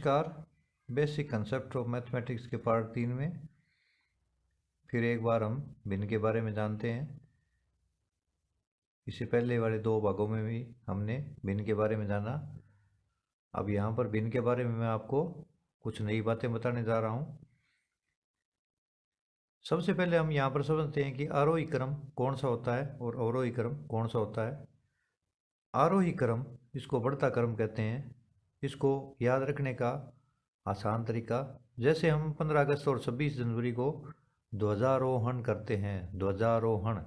नमस्कार। Basic concept of mathematics के part 3 में फिर एक बार हम भिन्न के बारे में जानते हैं। इससे पहले वाले दो भागों में भी हमने भिन्न के बारे में जाना। अब यहाँ पर भिन्न के बारे में मैं आपको कुछ नई बातें बताने जा रहा हूँ। सबसे पहले हम यहाँ पर समझते हैं कि आरोही क्रम कौन सा होता है और अवरोही क्रम कौन सा होता है। आरोही क्रम, इसको बढ़ता क्रम कहते हैं। इसको याद रखने का आसान तरीका, जैसे हम 15 अगस्त और 26 जनवरी को ध्वजारोहण करते हैं। ध्वजारोहण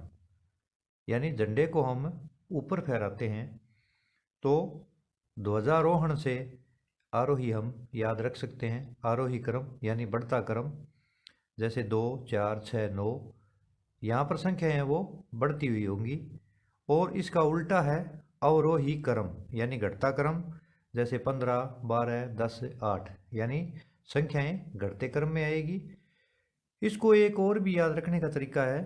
यानी झंडे को हम ऊपर फहराते हैं, तो ध्वजारोहण से आरोही हम याद रख सकते हैं। आरोही क्रम यानी बढ़ता क्रम, जैसे 2, 4, 6, 9, यहाँ पर संख्या है वो बढ़ती हुई होंगी। और इसका उल्टा है अवरोही क्रम यानी घटता क्रम, जैसे 15, 12, 10, 8, यानी संख्याएं घटते क्रम में आएगी। इसको एक और भी याद रखने का तरीका है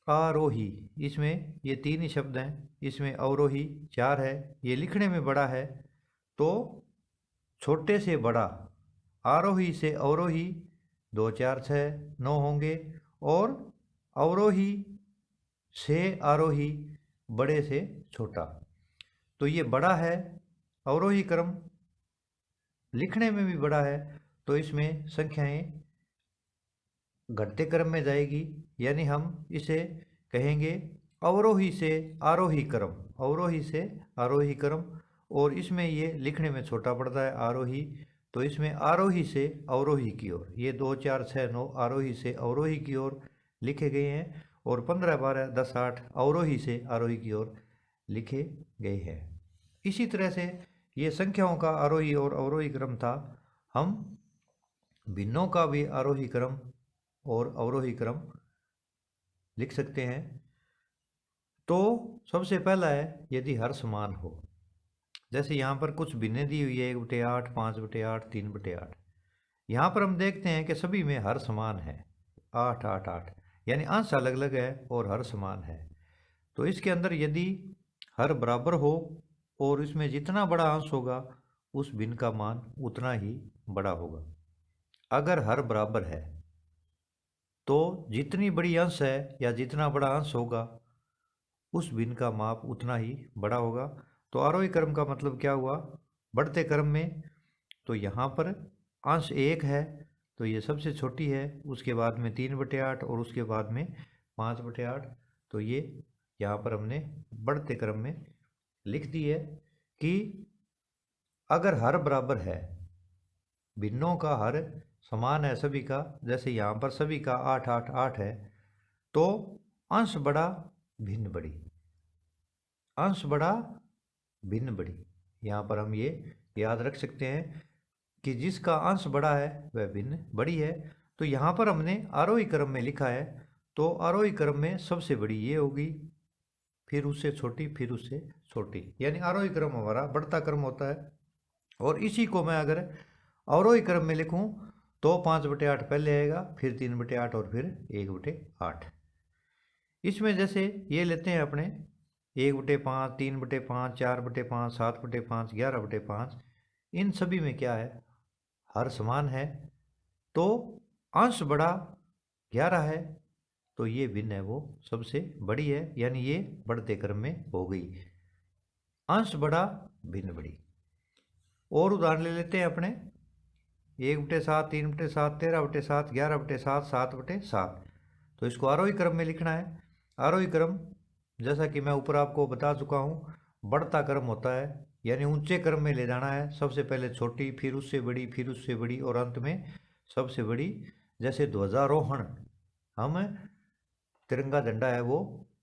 आरोही। इसमें ये 3 ही शब्द हैं, इसमें अवरोही 4 है। ये लिखने में बड़ा है तो छोटे से बड़ा, आरोही से अवरोही 2, 4, 6, 9 होंगे, और अवरोही से आरोही बड़े से छोटा। तो ये बड़ा है, अवरोही क्रम लिखने में भी बड़ा है, तो इसमें संख्याएं घटते क्रम में जाएगी। यानी हम इसे कहेंगे अवरोही से आरोही क्रम, अवरोही से आरोही क्रम। और इसमें ये लिखने में छोटा पड़ता है आरोही, तो इसमें आरोही से अवरोही की ओर, ये 2, 4, 6, 9 आरोही से अवरोही की ओर लिखे गए हैं, और 15, 12, 10, 8 अवरोही से आरोही की ओर लिखे गए हैं। इसी तरह से ये संख्याओं का आरोही और अवरोही क्रम था। हम भिन्नों का भी आरोही क्रम और अवरोही क्रम लिख सकते हैं। तो सबसे पहला है यदि हर समान हो। जैसे यहाँ पर कुछ भिन्नें दी हुई है, 1/8, 5/8, 3/8। यहाँ पर हम देखते हैं कि सभी में हर समान है, 8, 8, 8, यानी अंश अलग अलग है और हर समान है। तो इसके अंदर यदि हर बराबर हो और इसमें जितना बड़ा अंश होगा उस भिन्न का मान उतना ही बड़ा होगा। अगर हर बराबर है तो जितनी बड़ी अंश है या जितना बड़ा अंश होगा उस भिन्न का माप उतना ही बड़ा होगा। तो आरोही क्रम का मतलब क्या हुआ? बढ़ते क्रम में तो यहाँ पर अंश 1 है तो ये सबसे छोटी है, उसके बाद में 3/8 और उसके बाद में 5/8। तो ये यहाँ पर हमने बढ़ते क्रम में लिख दी है कि अगर हर बराबर है, भिन्नों का हर समान है सभी का, जैसे यहाँ पर सभी का 8, 8, 8 है, तो अंश बड़ा भिन्न बड़ी, अंश बड़ा भिन्न बड़ी। यहाँ पर हम ये याद रख सकते हैं कि जिसका अंश बड़ा है वह भिन्न बड़ी है। तो यहाँ पर हमने आरोही क्रम में लिखा है, तो आरोही क्रम में सबसे बड़ी ये होगी, फिर उससे छोटी, फिर उससे छोटी, यानी आरोही क्रम हमारा बढ़ता क्रम होता है। और इसी को मैं अगर अवरोही क्रम में लिखूं तो 5/8 पहले आएगा, फिर 3/8 और फिर 1/8। इसमें जैसे ये लेते हैं अपने 1/5, 3/5, 4/5, 7/5, 11/5, इन सभी में क्या है? हर समान है। तो अंश बड़ा 11 है, तो ये भिन्न है वो सबसे बड़ी है, यानी ये बढ़ते क्रम में हो गई, अंश बड़ा भिन्न बड़ी। और उदाहरण ले लेते हैं अपने 1/7, 3/7, 13/7, 11/7, 7/7। तो इसको आरोही क्रम में लिखना है। आरोही क्रम जैसा कि मैं ऊपर आपको बता चुका हूँ, बढ़ता क्रम होता है, यानी ऊंचे क्रम में ले जाना है। सबसे पहले छोटी, फिर उससे बड़ी, फिर उससे बड़ी, और अंत में सबसे बड़ी। जैसे ध्वजारोहण, हम तिरंगा झंडा है वो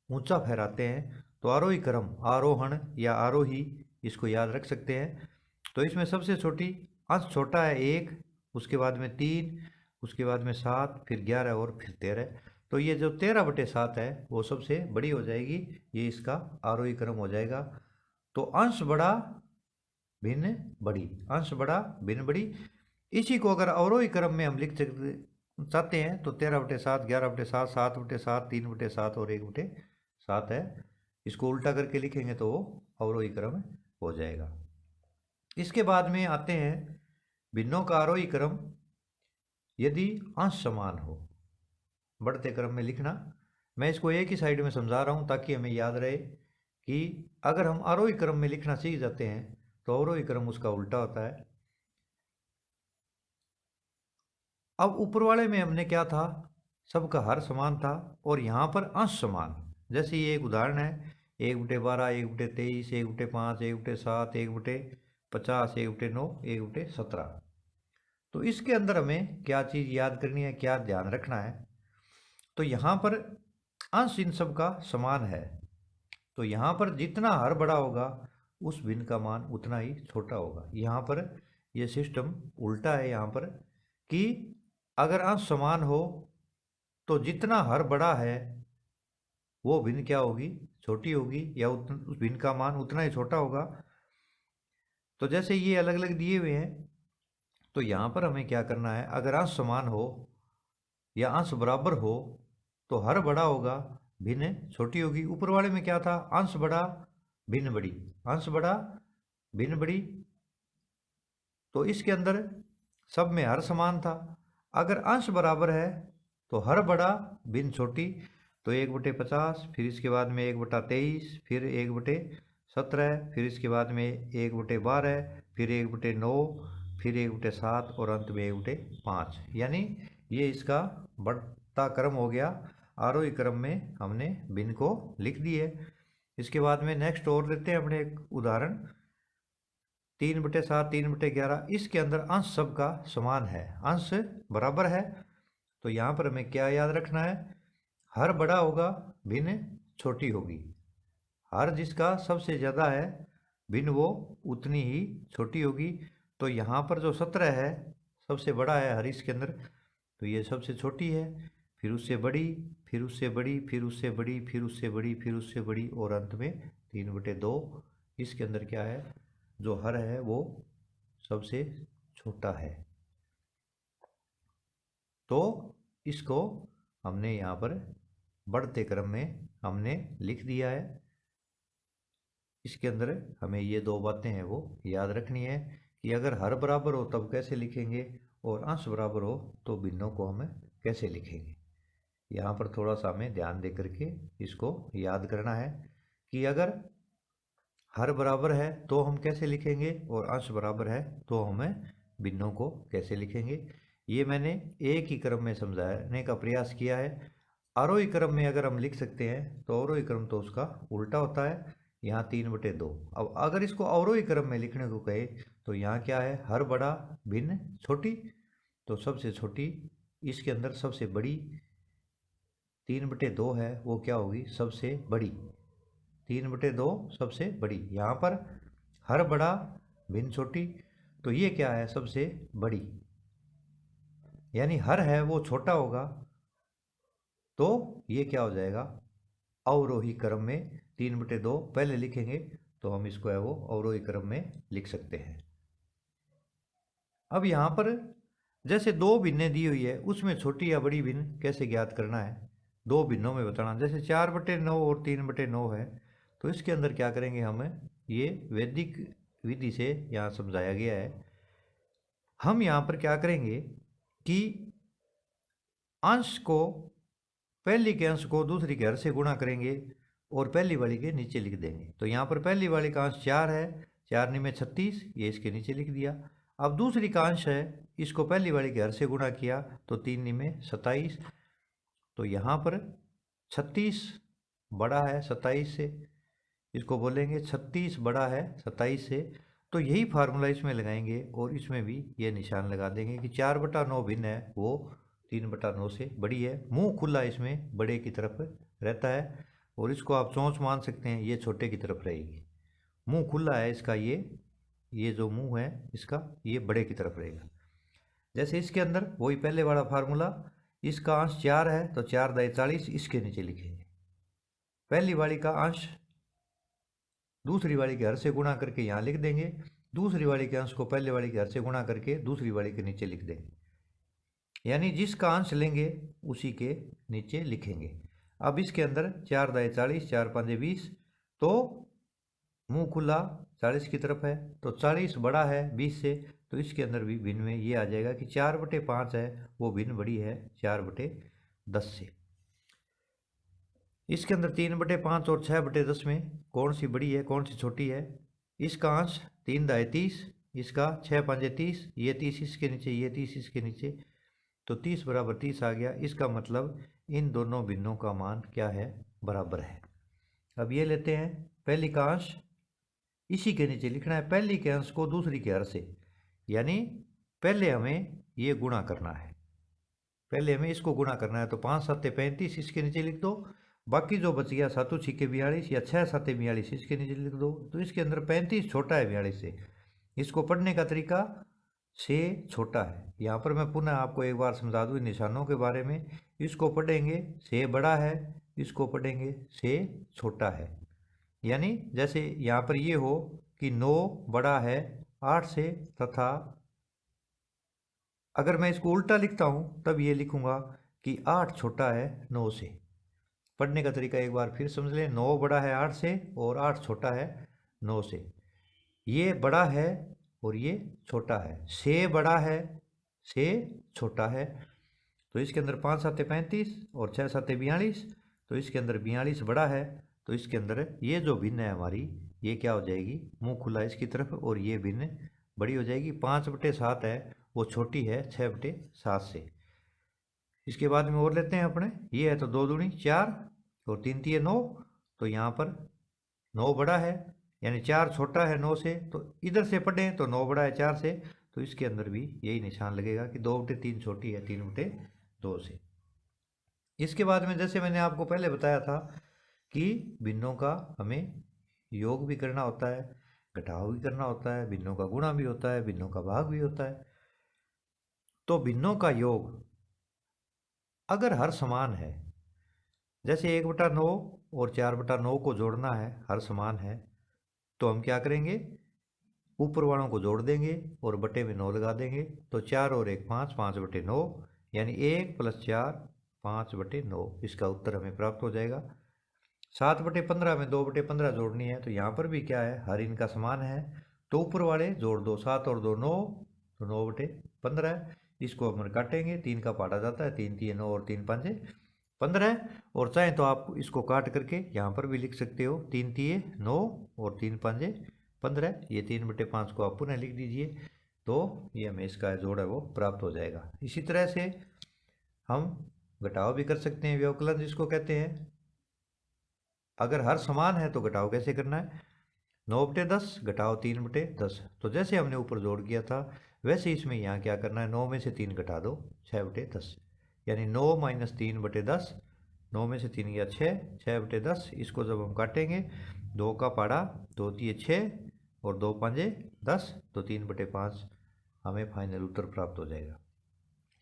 ऊंचा फहराते हैं, तो आरोही क्रम आरोहण या आरोही, इसको याद रख सकते हैं। तो इसमें सबसे छोटी अंश छोटा है 1, उसके बाद में 3, उसके बाद में 7, फिर 11 और फिर 13। तो ये जो 13/7 है वो सबसे बड़ी हो जाएगी, ये इसका आरोही क्रम हो जाएगा। तो अंश बड़ा भिन्न बड़ी, अंश बड़ा भिन्न बड़ी। इसी को अगर अवरोही क्रम में हम लिख चाहते हैं तो 13/7, 11/7, 7/7, 3/7 और 1/7 है। इसको उल्टा करके लिखेंगे तो वो अवरोही क्रम हो जाएगा। इसके बाद में आते हैं भिन्नों का आरोही क्रम यदि अंश समान हो, बढ़ते क्रम में लिखना। मैं इसको एक ही साइड में समझा रहा हूँ ताकि हमें याद रहे कि अगर हम आरोही क्रम में लिखना सीख जाते हैं तो अवरोही क्रम उसका उल्टा होता है। अब ऊपर वाले में हमने क्या था, सबका हर समान था और यहाँ पर अंश समान। जैसे ये एक उदाहरण है, 1/12, 1/23, 1/5, 1/7, 1/50, 1/9, 1/17। तो इसके अंदर हमें क्या चीज़ याद करनी है, क्या ध्यान रखना है। तो यहाँ पर अंश इन सब का समान है, तो यहाँ पर जितना हर बड़ा होगा उस भिन्न का मान उतना ही छोटा होगा। यहाँ पर यह सिस्टम उल्टा है, यहाँ पर कि अगर अंश समान हो तो जितना हर बड़ा है वो भिन्न क्या होगी, छोटी होगी, या उस भिन्न का मान उतना ही छोटा होगा। तो जैसे ये अलग अलग दिए हुए हैं, तो यहाँ पर हमें क्या करना है, अगर अंश समान हो या अंश बराबर हो तो हर बड़ा होगा, भिन्न छोटी होगी। ऊपर वाले में क्या था, अंश बड़ा भिन्न बड़ी, अंश बड़ा भिन्न बड़ी। तो इसके अंदर सब में हर समान था। अगर अंश बराबर है तो हर बड़ा भिन्न छोटी, तो 1/50, फिर इसके बाद में 1/23, फिर 1/17, फिर इसके बाद में 1/12, फिर 1/9, फिर 1/7 और अंत में 1/5। यानी ये इसका बढ़ता क्रम हो गया। आरोही क्रम में हमने भिन्न को लिख दिए। इसके बाद में नेक्स्ट और लेते हैं अपने एक उदाहरण, 3/7, 3/11। इसके अंदर अंश सबका समान है, अंश बराबर है। तो यहाँ पर हमें क्या याद रखना है, हर बड़ा होगा, भिन्न छोटी होगी। हर जिसका सबसे ज़्यादा है, भिन्न वो उतनी ही छोटी होगी। तो यहाँ पर जो 17 है सबसे बड़ा है हर इसके अंदर, तो ये सबसे छोटी है, फिर उससे बड़ी, फिर उससे बड़ी, फिर उससे बड़ी, फिर उससे बड़ी, फिर उससे बड़ी, और अंत में 3/2। इसके अंदर क्या है, जो हर है वो सबसे छोटा है। तो इसको हमने यहाँ पर बढ़ते क्रम में हमने लिख दिया है। इसके अंदर हमें ये दो बातें हैं वो याद रखनी है कि अगर हर बराबर हो तब कैसे लिखेंगे और अंश बराबर हो तो भिन्नों को हमें कैसे लिखेंगे। यहाँ पर थोड़ा सा हमें ध्यान दे करके इसको याद करना है कि अगर हर बराबर है तो हम कैसे लिखेंगे और अंश बराबर है तो हमें भिन्नों को कैसे लिखेंगे। ये मैंने एक ही क्रम में समझाने का प्रयास किया है। आरोही क्रम में अगर हम लिख सकते हैं तो अवरोही क्रम तो उसका उल्टा होता है, यहाँ 3/2। अब अगर इसको अवरोही क्रम में लिखने को कहे तो यहाँ क्या है, हर बड़ा भिन्न छोटी, तो सबसे छोटी इसके अंदर सबसे बड़ी 3/2 है, वो क्या होगी, सबसे बड़ी 3/2 सबसे बड़ी। यहाँ पर हर बड़ा भिन्न छोटी, तो ये क्या है, सबसे बड़ी, यानी हर है वो छोटा होगा, तो ये क्या हो जाएगा, अवरोही क्रम में 3/2 पहले लिखेंगे तो हम इसको है वो अवरोही क्रम में लिख सकते हैं। अब यहाँ पर जैसे दो भिन्नें दी हुई है उसमें छोटी या बड़ी भिन्न कैसे ज्ञात करना है, दो भिन्नों में बताना। जैसे 4/9 और 3/9 है, तो इसके अंदर क्या करेंगे, हमें ये वैदिक विधि से यहाँ समझाया गया है। हम यहाँ पर क्या करेंगे कि अंश को, पहली के अंश को दूसरी के हर से गुणा करेंगे और पहली वाली के नीचे लिख देंगे। तो यहाँ पर पहली वाली का अंश 4 है, 4 × 36, ये इसके नीचे लिख दिया। अब दूसरी का अंश है, इसको पहली वाली के हर से गुणा किया तो 3 × 27, तो यहाँ पर 36 बड़ा है 27 से, इसको बोलेंगे 36 बड़ा है 27 से। तो यही फार्मूला इसमें लगाएंगे और इसमें भी ये निशान लगा देंगे कि 4/9 भिन्न है वो 3/9 से बड़ी है। मुंह खुला इसमें बड़े की तरफ रहता है, और इसको आप चोंच मान सकते हैं, ये छोटे की तरफ रहेगी। मुंह खुला है इसका, ये जो मुंह है इसका, ये बड़े की तरफ रहेगा। जैसे इसके अंदर वही पहले वाला फार्मूला, इसका अंश 4 है तो 4 × 40, इसके नीचे लिखेंगे। पहली वाली का अंश दूसरी वाली के हर से गुणा करके यहाँ लिख देंगे, दूसरी वाली के अंश को पहले वाली के हर से गुणा करके दूसरी वाली के नीचे लिख देंगे, यानी जिसका अंश लेंगे उसी के नीचे लिखेंगे। अब इसके अंदर 4 × 40, 4 × 5 = 20, तो मुंह खुला 40 की तरफ है, तो 40 बड़ा है 20 से, तो इसके अंदर भी भिन्न में ये आ जाएगा कि 4/5 है वो भिन्न बड़ी है 4/10 से। इसके अंदर 3/5 और 6/10 में कौन सी बड़ी है कौन सी छोटी है? इसका अंश 3 दाए 30, इसका 6 पंजे 30, ये 30 इसके नीचे, ये 30 इसके नीचे, तो 30 बराबर 30 आ गया। इसका मतलब इन दोनों भिन्नों का मान क्या है? बराबर है। अब ये लेते हैं पहली का अंश इसी के नीचे लिखना है, पहली के अंश को दूसरी के हर से, यानी पहले हमें ये गुणा करना है, पहले हमें इसको गुणा करना है। तो 5 7 35 इसके नीचे लिख दो, बाकी जो बच गया 7 6 42 या 6 7 42 इसके नीचे लिख दो। तो इसके अंदर 35 छोटा है 42 से। इसको पढ़ने का तरीका से छोटा है। यहाँ पर मैं पुनः आपको एक बार समझा दूँ निशानों के बारे में। इसको पढ़ेंगे से बड़ा है, इसको पढ़ेंगे से छोटा है। यानी जैसे यहाँ पर ये हो कि 9 बड़ा है 8 से, तथा अगर मैं इसको उल्टा लिखता हूँ तब ये लिखूँगा कि 8 छोटा है 9 से। पढ़ने का तरीका एक बार फिर समझ लें। 9 बड़ा है 8 से और 8 छोटा है 9 से। ये बड़ा है और ये छोटा है। से बड़ा है से छोटा है। तो इसके अंदर 5 7 35 और 6 7 42, तो इसके अंदर 42 बड़ा है। तो इसके अंदर ये जो भिन्न है हमारी, ये क्या हो जाएगी? मुंह खुला इसकी तरफ, और ये भिन्न बड़ी हो जाएगी। 5/7 है वो छोटी है 6/7 से। इसके बाद में और लेते हैं अपने, ये है तो 2 दूनी 4 और 3 तिये 9। तो यहाँ पर 9 बड़ा है, यानी 4 छोटा है 9 से। तो इधर से पढ़ें तो 9 बड़ा है 4 से, तो इसके अंदर भी यही निशान लगेगा कि 2/3 छोटी है 3/2 से। इसके बाद में जैसे मैंने आपको पहले बताया था कि भिन्नों का हमें योग भी करना होता है, घटाव भी करना होता है, भिन्नों का गुणा भी होता है, भिन्नों का भाग भी होता है। तो भिन्नों का योग अगर हर समान है, जैसे 1/9 और 4/9 को जोड़ना है, हर समान है, तो हम क्या करेंगे? ऊपर वालों को जोड़ देंगे और बटे में 9 लगा देंगे। तो 4 और 1 5, 5/9, यानी 1 + 4 5/9। इसका उत्तर हमें प्राप्त हो जाएगा। 7/15 में 2/15 जोड़नी है, तो यहाँ पर भी क्या है? हर इनका समान है, तो ऊपर वाले जोड़ दो। 7 और 2 9, तो 9/15 है। इसको हम काटेंगे, 3 का पाटा जाता है, 3 तिये 9 और 3 पंजे 15। और चाहे तो आप इसको काट करके यहाँ पर भी लिख सकते हो, 3 तिये 9 और 3 पंजे 15। ये 3/5 को आप पुनः लिख दीजिए, तो ये हमें इसका जोड़ है वो प्राप्त हो जाएगा। इसी तरह से हम घटाव भी कर सकते हैं, व्यवकलन जिसको कहते हैं। अगर हर समान है तो घटाव कैसे करना है? 9/10 घटाव 3/10। तो जैसे हमने ऊपर जोड़ किया था वैसे इसमें यहाँ क्या करना है? 9 में से 3 घटा दो, 6/10, यानी 9 - 3/10। 9 में से 3 गया 6, 6/10। इसको जब हम काटेंगे, 2 का पाड़ा 2 तिये 6 और 2 पंजे 10, तो 3/5 हमें फाइनल उत्तर प्राप्त हो जाएगा।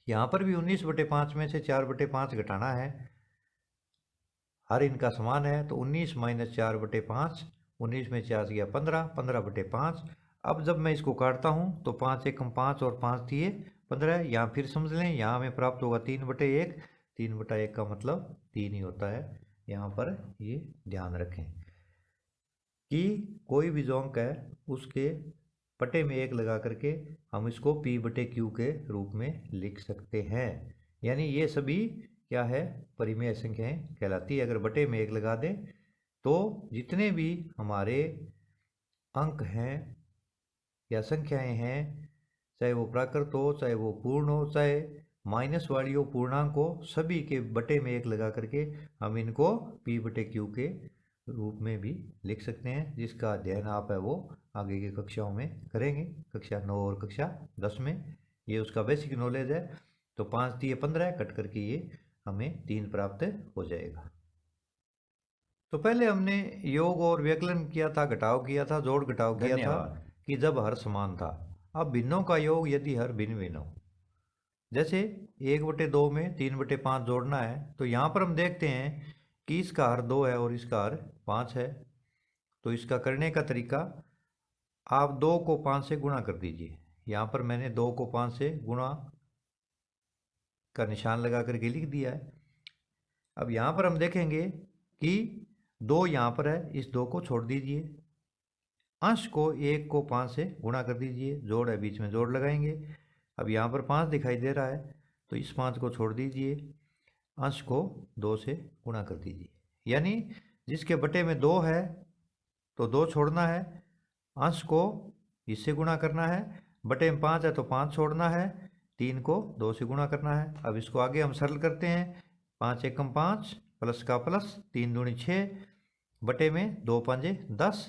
यहाँ पर भी 19/5 में से 4/5 घटाना है, हर इनका समान है। तो 19 - 4/5, 19 में 4 गया 15, 15/5। अब जब मैं इसको काटता हूँ तो 5 एकम 5 और 5 तिये 15। यहाँ फिर समझ लें, यहाँ हमें प्राप्त होगा 3/1। 3/1 का मतलब 3 ही होता है। यहाँ पर ये ध्यान रखें कि कोई भी जो अंक है उसके पटे में 1 लगा करके हम इसको P/Q के रूप में लिख सकते हैं। यानी ये सभी क्या है? परिमेय संख्याएं कहलाती है। अगर बटे में 1 लगा दें तो जितने भी हमारे अंक हैं या संख्याएं हैं, चाहे वो प्राकृत हो, चाहे वो पूर्ण हो, चाहे माइनस वाली हो, पूर्णांक हो, सभी के बटे में 1 लगा करके हम इनको P/Q के रूप में भी लिख सकते हैं, जिसका अध्ययन आप है वो आगे की कक्षाओं में करेंगे, कक्षा 9 और कक्षा 10 में। ये उसका बेसिक नॉलेज है। तो 5 तिये 15 कट करके ये हमें 3 प्राप्त हो जाएगा। तो पहले हमने योग और व्यकलन किया था, घटाव किया था, जोड़ घटाव किया था कि जब हर समान था। अब भिन्नों का योग यदि हर भिन्न भिन्न हो, जैसे 1/2 में 3/5 जोड़ना है, तो यहाँ पर हम देखते हैं कि इसका हर 2 है और इसका हर 5 है। तो इसका करने का तरीका, आप 2 को 5 से गुणा कर दीजिए। यहाँ पर मैंने 2 को 5 से गुणा का निशान लगा करके लिख दिया है। अब यहाँ पर हम देखेंगे कि 2 यहाँ पर है, इस 2 को छोड़ दीजिए। अंश को 1 को 5 से गुणा कर दीजिए, जोड़ है बीच में जोड़ लगाएंगे। अब यहाँ पर 5 दिखाई दे रहा है तो इस 5 को छोड़ दीजिए, अंश को 2 से गुणा कर दीजिए। यानी जिसके बटे में 2 है तो 2 छोड़ना है, अंश को इससे गुणा करना है, बटे में 5 है तो 5 छोड़ना है, 3 को 2 से गुणा करना है। अब इसको आगे हम सरल करते हैं, 5 एकम 5 प्लस का प्लस, 3 दूनी 6 बटे में 2 पंजे 10,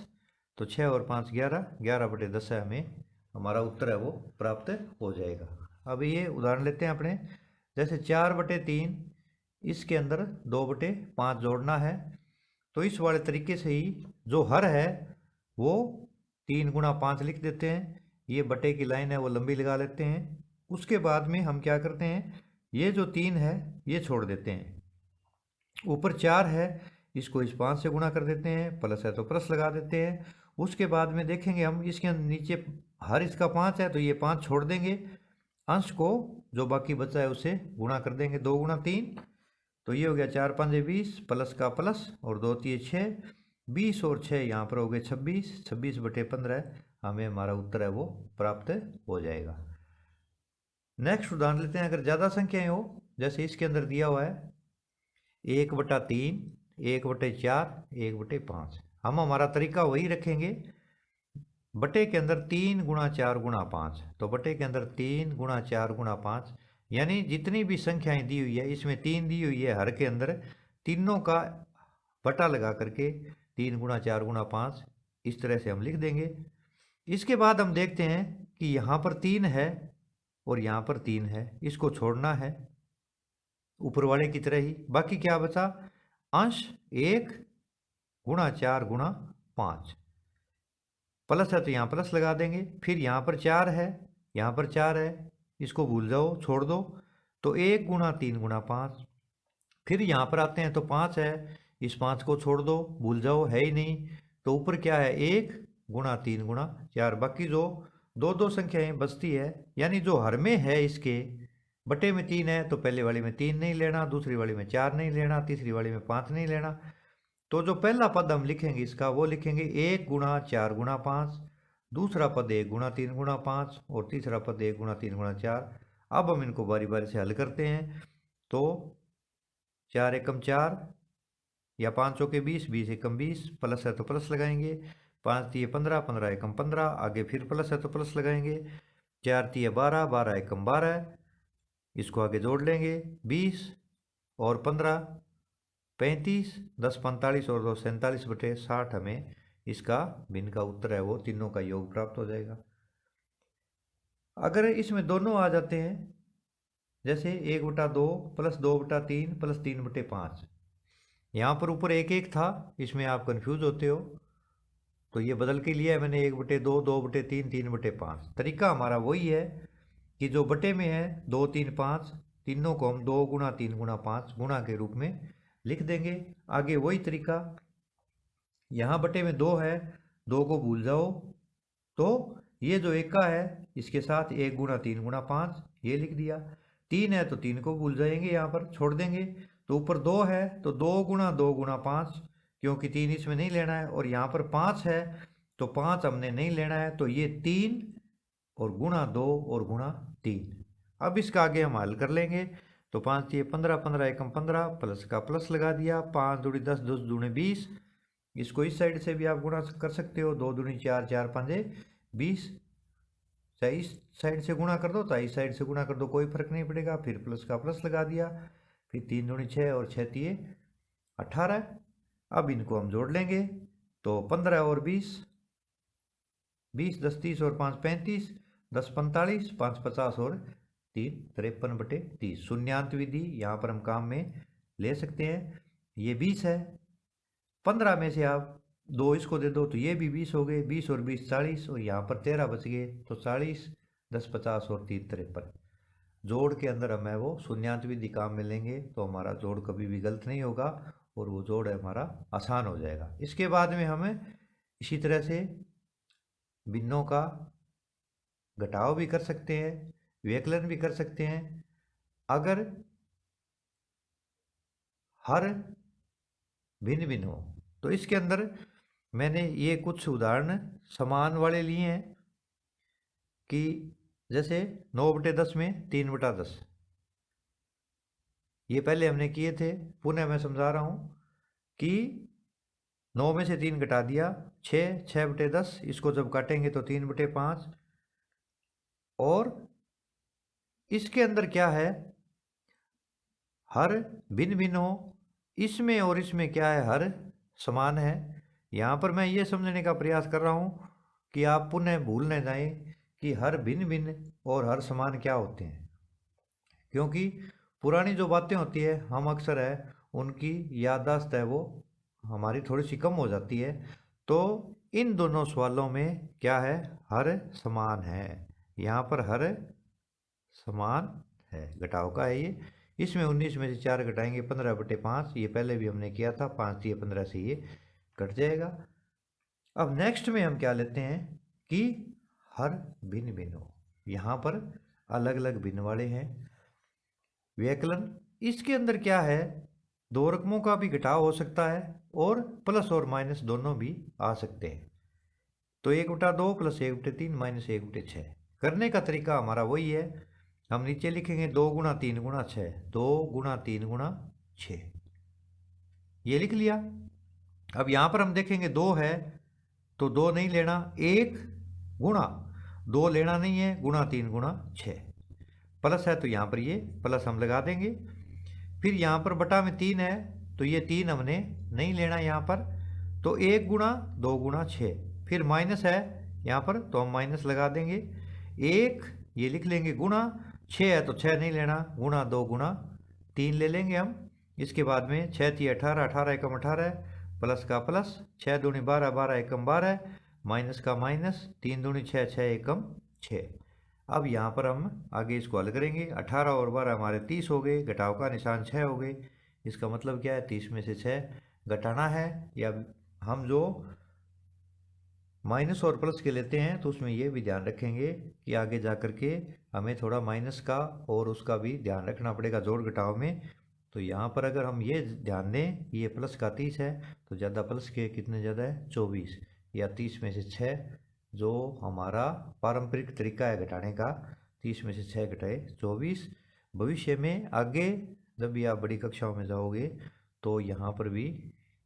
तो 6 और 5 11, 11 बटे 10 है, हमें हमारा उत्तर है वो प्राप्त हो जाएगा। अब ये उदाहरण लेते हैं अपने, जैसे 4 बटे 3, इसके अंदर 2 बटे 5 जोड़ना है, तो इस वाले तरीके से ही जो हर है वो 3 गुणा 5 लिख देते हैं, ये बटे की लाइन है वो लंबी लगा लेते हैं। उसके बाद में हम क्या करते हैं, ये जो 3 है ये छोड़ देते हैं, ऊपर 4 है इसको इस 5 से गुणा कर देते हैं, प्लस है तो प्लस लगा देते हैं। उसके बाद में देखेंगे हम इसके नीचे हर इसका 5 है तो ये 5 छोड़ देंगे, अंश को जो बाकी बचा है उसे गुणा कर देंगे, 2 गुणा 3, तो ये हो गया 4 पंजे 20 प्लस का प्लस और 2 तिये 6, 20 और 6 यहाँ पर हो गए 26, 26 बटे 15, हमें हमारा उत्तर है वो प्राप्त हो जाएगा। नेक्स्ट उदाहरण लेते हैं, अगर ज़्यादा संख्याएं हो, जैसे इसके अंदर दिया हुआ है 1/3, 1/4, 1/5, हम हमारा तरीका वही रखेंगे, बटे के अंदर 3 गुणा 4 गुणा 5, तो बटे के अंदर 3 गुणा 4 गुणा 5, यानी जितनी भी संख्याएं दी हुई है इसमें 3 दी हुई है हर के अंदर, तीनों का बटा लगा करके 3 गुणा 4 गुणा 5 इस तरह से हम लिख देंगे। इसके बाद हम देखते हैं कि यहाँ पर 3 है और यहाँ पर 3 है, इसको छोड़ना है ऊपर वाले की तरह ही, बाकी क्या बचा, अंश 1 गुणा 4 गुणा 5, प्लस है तो यहाँ प्लस लगा देंगे, फिर यहाँ पर 4 है, यहाँ पर 4 है, इसको भूल जाओ छोड़ दो, तो 1 गुणा 3 गुणा 5, फिर यहाँ पर आते हैं तो 5 है, इस 5 को छोड़ दो भूल जाओ है ही नहीं, तो ऊपर क्या है 1 गुणा 3 गुणा 4, बाकी जो दो दो संख्याएं बचती है, यानी जो हर में है इसके बटे में 3 है तो पहले वाली में 3 नहीं लेना, दूसरी वाली में 4 नहीं लेना, तीसरी वाली में 5 नहीं लेना, तो जो पहला पद हम लिखेंगे इसका वो लिखेंगे 1 गुणा 4 गुणा 5, दूसरा पद 1 गुणा 3 गुणा 5 और तीसरा पद 1 गुणा 3 गुणा 4। अब हम इनको बारी बारी से हल करते हैं, तो 4 एकम 4 या 5 चौके 20, 20 एकम 20, प्लस है तो प्लस लगाएंगे, 5 तिये 15, 15 एकम 15, आगे फिर प्लस है तो प्लस लगाएंगे, 4 तिये 12, 12 एकम 12, इसको आगे जोड़ लेंगे, 20 और 15 35, 10 45 और 2 47 बटे 60, हमें इसका भिन्न का उत्तर है वो तीनों का योग प्राप्त हो जाएगा। अगर इसमें दोनों आ जाते हैं, जैसे 1/2 प्लस 2/3 प्लस 3/5, यहाँ पर ऊपर 1 1 था, इसमें आप कंफ्यूज होते हो तो ये बदल के लिया है मैंने 1/2, 2/3, 3/5। तरीका हमारा वही है कि जो बटे में है 2 3 5, तीनों को हम 2 गुणा 3 गुणा 5 गुणा के रूप में लिख देंगे। आगे वही तरीका, यहाँ बटे में 2 है, 2 को भूल जाओ, तो ये जो 1 का है इसके साथ 1 गुणा 3 गुणा 5 ये लिख दिया, 3 है तो 3 को भूल जाएंगे, यहाँ पर छोड़ देंगे, तो ऊपर 2 है तो 2 गुणा 2 गुणा 5, क्योंकि 3 इसमें नहीं लेना है, और यहाँ पर 5 है तो 5 हमने नहीं लेना है, तो ये 3 और गुणा 2 और गुणा 3। अब इसका आगे हम हल कर लेंगे, तो 5 तिये 15, 15 एकम 15, प्लस का प्लस लगा दिया, 5 दूनी 10, 10 दूनी 20, इसको इस साइड से भी आप गुणा कर सकते हो, 2 दूनी 4, 4 पंजे 20, चाहे इस साइड से गुणा कर दो चाहे इस साइड से गुणा कर दो, कोई फर्क नहीं पड़ेगा, फिर प्लस का प्लस लगा दिया, फिर 3 दूनी 6 और 6 तिये 18। अब इनको हम जोड़ लेंगे, तो 15 और 20, 20 10 30 और 5 35, 10 45, 5 50 और 3 53 बटे 30। शून्यांत विधि यहाँ पर हम काम में ले सकते हैं। ये 20 है, 15 में से आप 2 इसको दे दो तो ये भी 20 हो गए, 20 और 20 40, और यहाँ पर 13 बच गए, तो 40 10 50 और 3 53। जोड़ के अंदर हमें वो शून्यांत विधि काम में लेंगे तो हमारा जोड़ कभी भी गलत नहीं होगा और वो जोड़ हमारा आसान हो जाएगा। इसके बाद में हमें इसी तरह से भिन्नों का घटाव भी कर सकते हैं, व्यकलन भी कर सकते हैं। अगर हर भिन्न भिन्न हो तो इसके अंदर मैंने ये कुछ उदाहरण समान वाले लिए हैं कि जैसे 9/10 में 3/10, ये पहले हमने किए थे। पुनः मैं समझा रहा हूँ कि 9 में से 3 घटा दिया 6, 6/10, इसको जब काटेंगे तो 3/5। और इसके अंदर क्या है, हर भिन्न भिन्न हो, इसमें और इसमें क्या है, हर समान है। यहाँ पर मैं ये समझने का प्रयास कर रहा हूँ कि आप पुनः भूल न जाएं कि हर भिन्न भिन्न और हर समान क्या होते हैं, क्योंकि पुरानी जो बातें होती है हम अक्सर है उनकी याददाश्त है वो हमारी थोड़ी सी कम हो जाती है। तो इन दोनों सवालों में क्या है, हर समान है। यहाँ पर हर समान है, घटाव का है ये। इसमें 19 में से 4 घटाएंगे 15/5, ये पहले भी हमने किया था, 5 दिए 15 से ये कट जाएगा। अब नेक्स्ट में हम क्या लेते हैं कि हर भिन्न भिन्न हो, यहाँ पर अलग अलग भिन्न वाले हैं। व्यकलन, इसके अंदर क्या है, दो रकमों का भी घटाव हो सकता है और प्लस और माइनस दोनों भी आ सकते हैं। तो 1/2 प्लस 1/3 माइनस 1/6 करने का तरीका हमारा वही है। हम नीचे लिखेंगे 2 गुणा 3 गुणा 6, 2 गुणा 3 गुणा 6, ये लिख लिया। अब यहाँ पर हम देखेंगे 2 है तो 2 नहीं लेना, 1 गुणा 2 लेना नहीं है, गुणा 3 गुणा 6, प्लस है तो यहाँ पर ये प्लस हम लगा देंगे। फिर यहाँ पर बटा में 3 है तो ये 3 हमने नहीं लेना यहाँ पर, तो 1 गुणा 2 गुणा 6, फिर माइनस है यहाँ पर तो हम माइनस लगा देंगे। 1 ये लिख लेंगे गुणा 6 है तो 6 नहीं लेना, गुणा 2 गुणा 3 ले लेंगे हम। इसके बाद में 6 3 18, 18 एकम 18, प्लस का प्लस, 6 दूनी 12, 12 एकम 12, माइनस का माइनस, 3 दूनी 6, 6 एकम 6। अब यहाँ पर हम आगे इसको हल करेंगे, 18 और 12 हमारे 30 हो गए, घटाव का निशान 6 हो गए। इसका मतलब क्या है, 30 में से 6 घटाना है। या हम जो माइनस और प्लस के लेते हैं तो उसमें ये भी ध्यान रखेंगे कि आगे जा कर के हमें थोड़ा माइनस का और उसका भी ध्यान रखना पड़ेगा जोड़ घटाव में। तो यहाँ पर अगर हम ये ध्यान दें ये प्लस का 30 है तो ज़्यादा प्लस के कितने ज़्यादा है 24, या 30 में से 6 जो हमारा पारंपरिक तरीका है घटाने का, 30 में से 6 घटाए 24। भविष्य में आगे जब भी आप बड़ी कक्षाओं में जाओगे तो यहाँ पर भी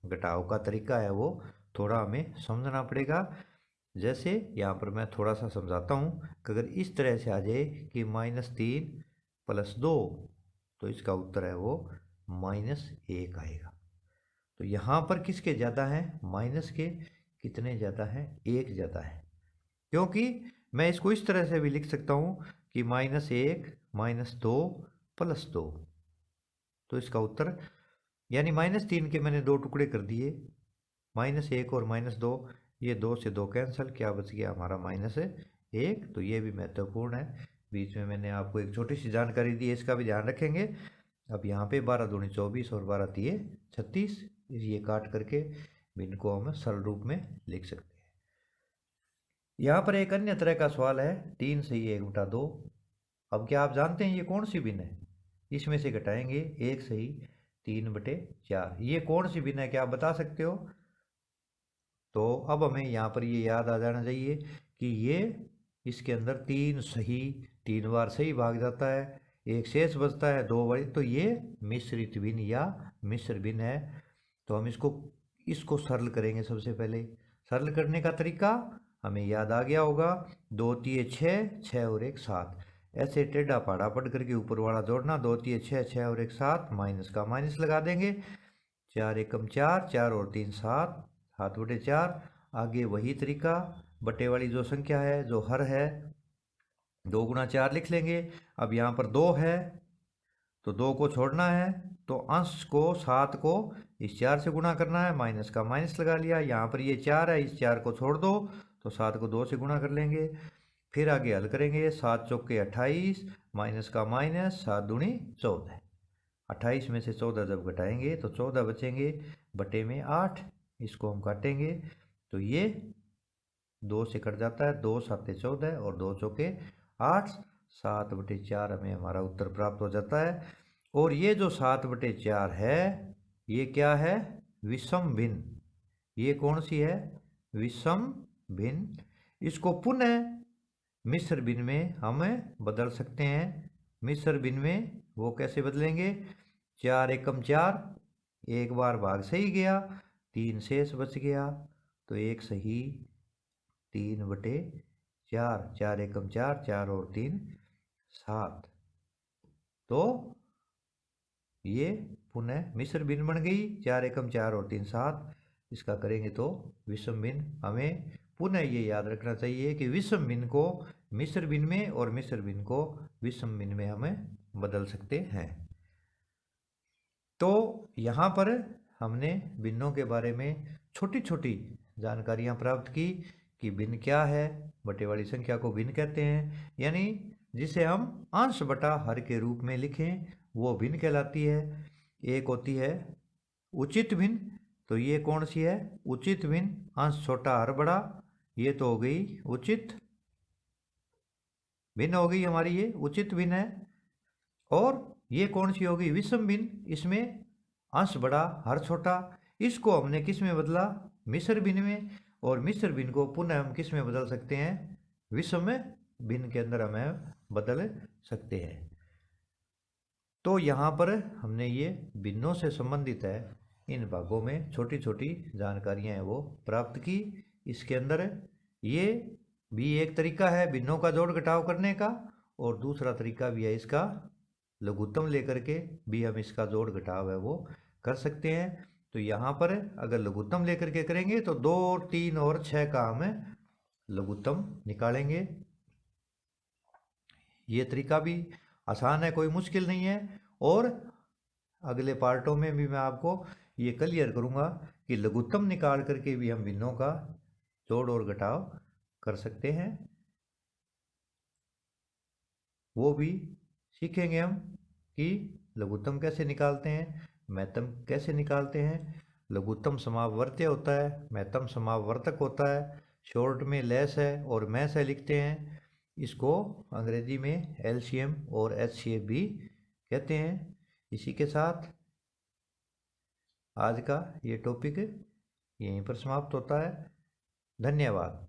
घटाव का तरीका है वो थोड़ा हमें समझना पड़ेगा। जैसे यहाँ पर मैं थोड़ा सा समझाता हूँ कि अगर इस तरह से आ जाए कि -3 + 2 तो इसका उत्तर है वो -1 आएगा। तो यहाँ पर किसके ज़्यादा हैं, माइनस के कितने ज़्यादा हैं, 1 ज़्यादा है। क्योंकि मैं इसको इस तरह से भी लिख सकता हूँ कि -1 -2 + 2, तो इसका उत्तर यानी -3 के मैंने 2 टुकड़े कर दिए, -1 और -2, ये 2 से 2 कैंसिल, क्या बच गया हमारा -1। तो ये भी महत्वपूर्ण है, बीच में मैंने आपको एक छोटी सी जानकारी दी है, इसका भी ध्यान रखेंगे। अब यहाँ पे 12 दूनी 24 और 12 तिये 36, ये काट करके भिन्न को हम सरल रूप में लिख सकते हैं। यहाँ पर एक अन्य तरह का सवाल है, 3 सही 1/2। अब क्या आप जानते हैं ये कौन सी भिन्न है, इसमें से घटाएंगे 1 सही 3/4, ये कौन सी भिन्न है, क्या आप बता सकते हो। तो अब हमें यहाँ पर ये याद आ जाना चाहिए कि ये इसके अंदर 3 सही 3 बार सही भाग जाता है, एक शेष बचता है 2 बार, तो ये मिश्रित भिन्न या मिश्र भिन्न है। तो हम इसको सरल करेंगे। सबसे पहले सरल करने का तरीका हमें याद आ गया होगा, 2 तिये 6, 6 और 1 7, ऐसे टेढ़ा पाड़ा पढ़ करके ऊपर वाला जोड़ना, 2 तिये 6, 6 और 1 7, माइनस का माइनस लगा देंगे, 4 एकम 4, 4 और 3 7, 7/4। आगे वही तरीका, बटे वाली जो संख्या है जो हर है 2 गुणा 4 लिख लेंगे। अब यहाँ पर 2 है तो 2 को छोड़ना है, तो अंश को 7 को इस 4 से गुणा करना है, माइनस का माइनस लगा लिया। यहाँ पर ये 4 है, इस 4 को छोड़ दो तो 7 को 2 से गुणा कर लेंगे। फिर आगे हल करेंगे, 7 चौके 28, माइनस का माइनस, 7 दूनी 14, 28 में से 14 जब घटाएंगे तो 14 बचेंगे, बटे में 8, इसको हम काटेंगे तो ये 2 से कट जाता है, 2 7 14 और 2 चौके 8, 7/4 हमें हमारा उत्तर प्राप्त हो जाता है। और ये जो 7/4 है ये क्या है, विषम भिन्न, ये कौन सी है? विषम भिन्न। इसको पुनः मिश्र भिन्न में हम बदल सकते हैं। मिश्र भिन्न में वो कैसे बदलेंगे? 4 एकम 4, एक बार भाग सही गया, 3 शेष बच गया, तो एक सही 3/4, 4 एकम 4, 4 और 3 7। तो ये पुनः मिश्र भिन्न बन गई, 4 एकम 4 और 3 7। इसका करेंगे तो विषम भिन्न। हमें पुनः ये याद रखना चाहिए कि विषम भिन्न को मिश्र भिन्न में और मिश्र भिन्न को विषम भिन्न में हमें बदल सकते हैं। तो यहाँ पर हमने भिन्नों के बारे में छोटी छोटी जानकारियाँ प्राप्त की कि भिन्न क्या है, बटे वाली संख्या को भिन्न कहते हैं, यानी जिसे हम अंश बटा हर के रूप में लिखें वो भिन्न कहलाती है। एक होती है उचित भिन्न, तो ये कौन सी है? उचित भिन्न, अंश छोटा हर बड़ा, ये तो हो गई उचित भिन्न हो गई हमारी, ये उचित भिन्न है। और ये कौन सी होगी? विषम भिन्न, इसमें अंश बड़ा हर छोटा। इसको हमने किस में बदला? मिश्र भिन्न में। और मिश्र भिन्न को पुनः हम किस में बदल सकते हैं? विषम भिन्न के अंदर हमें बदल सकते हैं। तो यहाँ पर हमने ये भिन्नों से संबंधित है इन भागों में छोटी छोटी जानकारियाँ हैं वो प्राप्त की। इसके अंदर ये भी एक तरीका है भिन्नों का जोड़ घटाव करने का, और दूसरा तरीका भी है इसका लघुत्तम लेकर के भी हम इसका जोड़ घटाव है वो कर सकते हैं। तो यहाँ पर अगर लघुत्तम लेकर के करेंगे तो 2, 3 और 6 का हम लघुत्तम निकालेंगे। ये तरीका भी आसान है, कोई मुश्किल नहीं है। और अगले पार्टों में भी मैं आपको ये क्लियर करूँगा कि लघुत्तम निकाल करके भी हम भिन्नों का जोड़ और घटाव कर सकते हैं। वो भी सीखेंगे हम कि लघुत्तम कैसे निकालते हैं, महत्तम कैसे निकालते हैं। लघुत्तम समापवर्त्य होता है, महत्तम समापवर्तक होता है, शॉर्ट में लेस है और मैस है लिखते हैं। इसको अंग्रेजी में एलसीएम और एचसीएफ भी कहते हैं। इसी के साथ आज का ये टॉपिक यहीं पर समाप्त होता है। धन्यवाद।